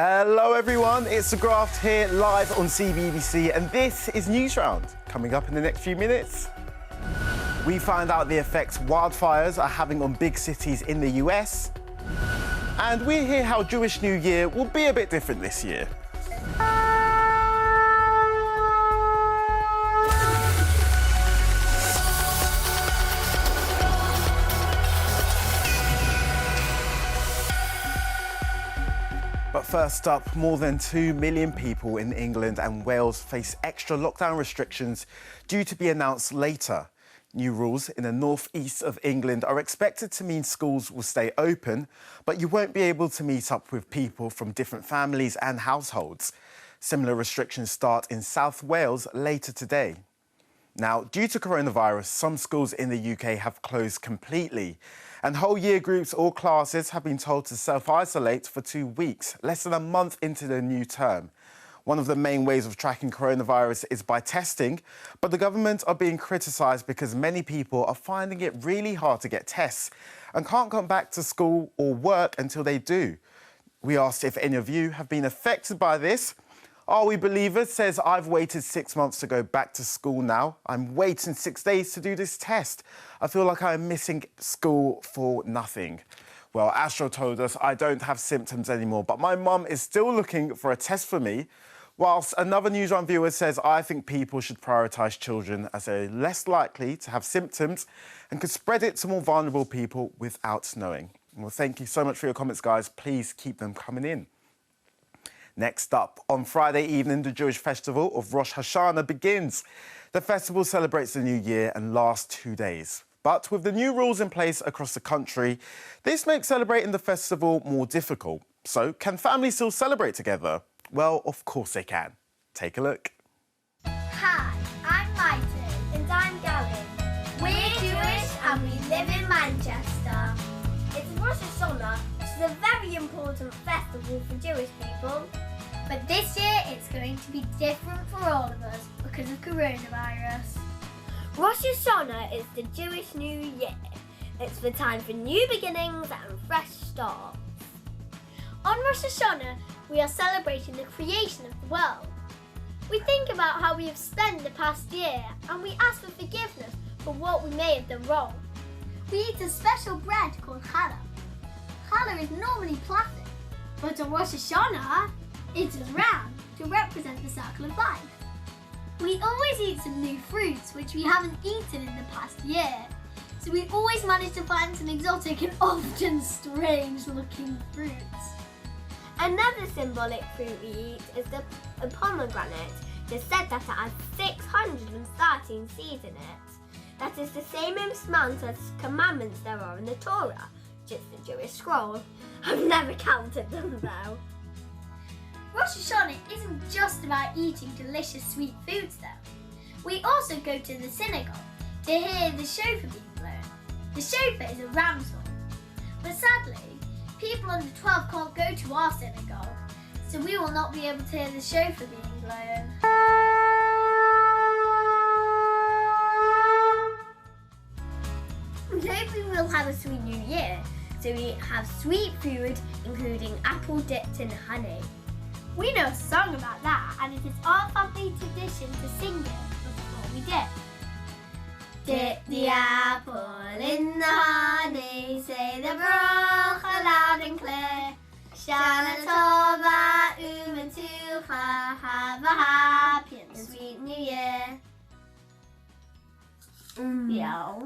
Hello everyone, it's The Graft here live on CBBC and this is Newsround. Coming up in the next few minutes, we find out the effects wildfires are having on big cities in the US, and we hear how Jewish New Year will be a bit different this year. But first up, more than 2 million people in England and Wales face extra lockdown restrictions due to be announced later. New rules in the north-east of England are expected to mean schools will stay open, but you won't be able to meet up with people from different families and households. Similar restrictions start in South Wales later today. Now, due to coronavirus, some schools in the UK have closed completely, and whole year groups or classes have been told to self-isolate for 2 weeks, less than a month into the new term. One of the main ways of tracking coronavirus is by testing, but the government are being criticised because many people are finding it really hard to get tests and can't come back to school or work until they do. We asked if any of you have been affected by this. Are We Believers says, I've waited 6 months to go back to school now. I'm waiting 6 days to do this test. I feel like I'm missing school for nothing. Well, Astro told us I don't have symptoms anymore, but my mum is still looking for a test for me. Whilst another Newsround viewer says, I think people should prioritise children as they're less likely to have symptoms and could spread it to more vulnerable people without knowing. Well, thank you so much for your comments, guys. Please keep them coming in. Next up, on Friday evening, the Jewish festival of Rosh Hashanah begins. The festival celebrates the new year and lasts 2 days. But with the new rules in place across the country, this makes celebrating the festival more difficult. So, can families still celebrate together? Well, of course they can. Take a look. Hi, I'm Maite. And I'm Gavin. We're Jewish and we live in Manchester. It's Rosh Hashanah, which is a very important festival for Jewish people. But this year it's going to be different for all of us because of coronavirus. Rosh Hashanah is the Jewish New Year. It's the time for new beginnings and fresh starts. On Rosh Hashanah, we are celebrating the creation of the world. We think about how we have spent the past year and we ask for forgiveness for what we may have done wrong. We eat a special bread called challah. Challah is normally plastic, but on Rosh Hashanah, it is round to represent the circle of life. We always eat some new fruits which we haven't eaten in the past year, so we always manage to find some exotic and often strange looking fruits. Another symbolic fruit we eat is the pomegranate. It is said that it has 613 seeds in it. That is the same amount as commandments there are in the Torah, which is the Jewish scroll. I've never counted them though. Rosh Hashanah isn't just about eating delicious sweet foods though. We also go to the synagogue to hear the shofar being blown. The shofar is a ram's horn. But sadly, people under 12 can't go to our synagogue, so we will not be able to hear the shofar being blown. We hope we will have a sweet new year, so we have sweet food including apple dipped in honey. We know a song about that, and it is our family tradition to sing it before we dip. Dip the apple in the honey, say the bracha loud and clear. Shana tova u'mentucha, have a happy and sweet new year. Yeah.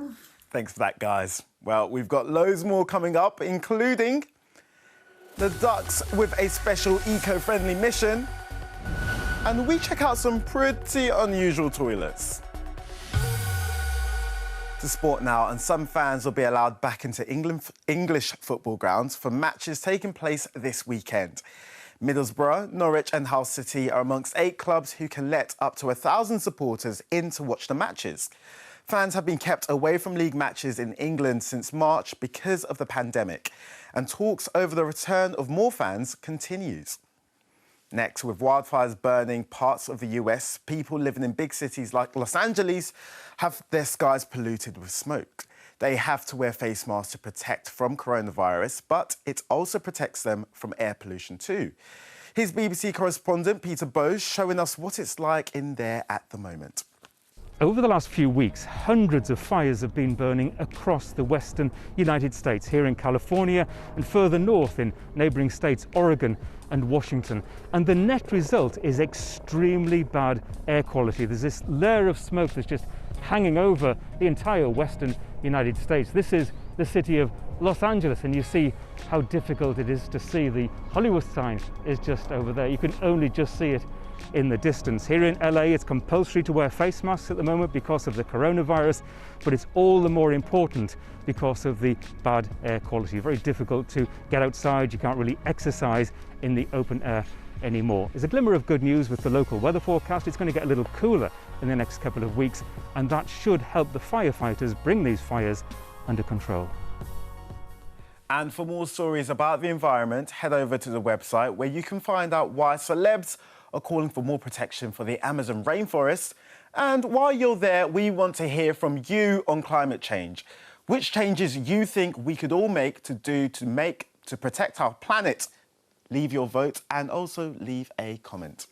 Thanks for that, guys. Well, we've got loads more coming up, including the Ducks with a special eco-friendly mission, and we check out some pretty unusual toilets. To sport now, and some fans will be allowed back into English football grounds for matches taking place this weekend. Middlesbrough, Norwich and Hull City are amongst 8 clubs who can let up to 1,000 supporters in to watch the matches. Fans have been kept away from league matches in England since March because of the pandemic, and talks over the return of more fans continues. Next, with wildfires burning parts of the US, people living in big cities like Los Angeles have their skies polluted with smoke. They have to wear face masks to protect from coronavirus, but it also protects them from air pollution too. Here's BBC correspondent Peter Bowes showing us what it's like in there at the moment. Over the last few weeks, hundreds of fires have been burning across the western United States, here in California and further north in neighbouring states Oregon and Washington. And the net result is extremely bad air quality. There's this layer of smoke that's just hanging over the entire western United States. This is the city of Los Angeles, and you see how difficult it is to see. The Hollywood sign is just over there. You can only just see it in the distance. Here in LA, it's compulsory to wear face masks at the moment because of the coronavirus, but it's all the more important because of the bad air quality. Very difficult to get outside. You can't really exercise in the open air anymore. There's a glimmer of good news with the local weather forecast. It's going to get a little cooler in the next couple of weeks, and that should help the firefighters bring these fires under control. And for more stories about the environment, head over to the website where you can find out why celebs are calling for more protection for the Amazon rainforest. And while you're there, we want to hear from you on climate change. Which changes you think we could all make to protect our planet? Leave your vote and also leave a comment.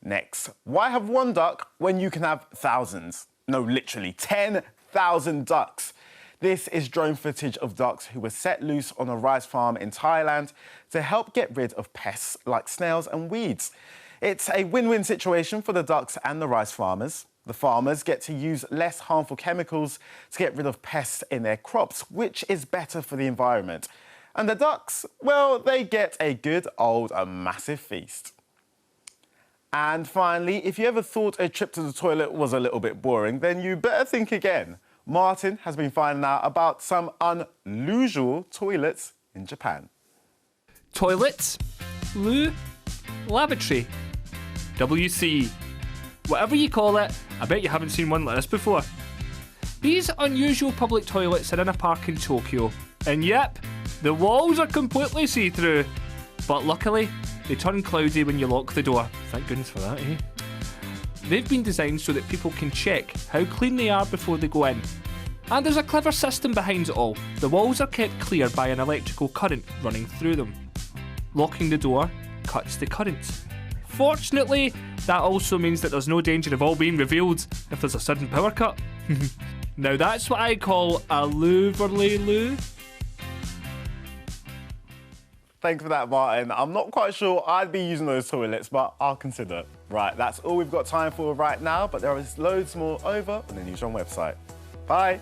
Next, why have one duck when you can have thousands? No, literally 10,000 ducks. This is drone footage of ducks who were set loose on a rice farm in Thailand to help get rid of pests like snails and weeds. It's a win-win situation for the ducks and the rice farmers. The farmers get to use less harmful chemicals to get rid of pests in their crops, which is better for the environment. And the ducks, well, they get a good old massive feast. And finally, if you ever thought a trip to the toilet was a little bit boring, then you better think again. Martin has been finding out about some unusual toilets in Japan. Toilets, loo, lavatory, WC. Whatever you call it, I bet you haven't seen one like this before. These unusual public toilets are in a park in Tokyo. And yep, the walls are completely see-through. But luckily, they turn cloudy when you lock the door. Thank goodness for that, eh? They've been designed so that people can check how clean they are before they go in. And there's a clever system behind it all. The walls are kept clear by an electrical current running through them. Locking the door cuts the current. Fortunately, that also means that there's no danger of all being revealed if there's a sudden power cut. Now that's what I call a loo-verly loo. Thanks for that, Martin. I'm not quite sure I'd be using those toilets, but I'll consider it. Right, that's all we've got time for right now, but there is loads more over on the Newsround website. Bye.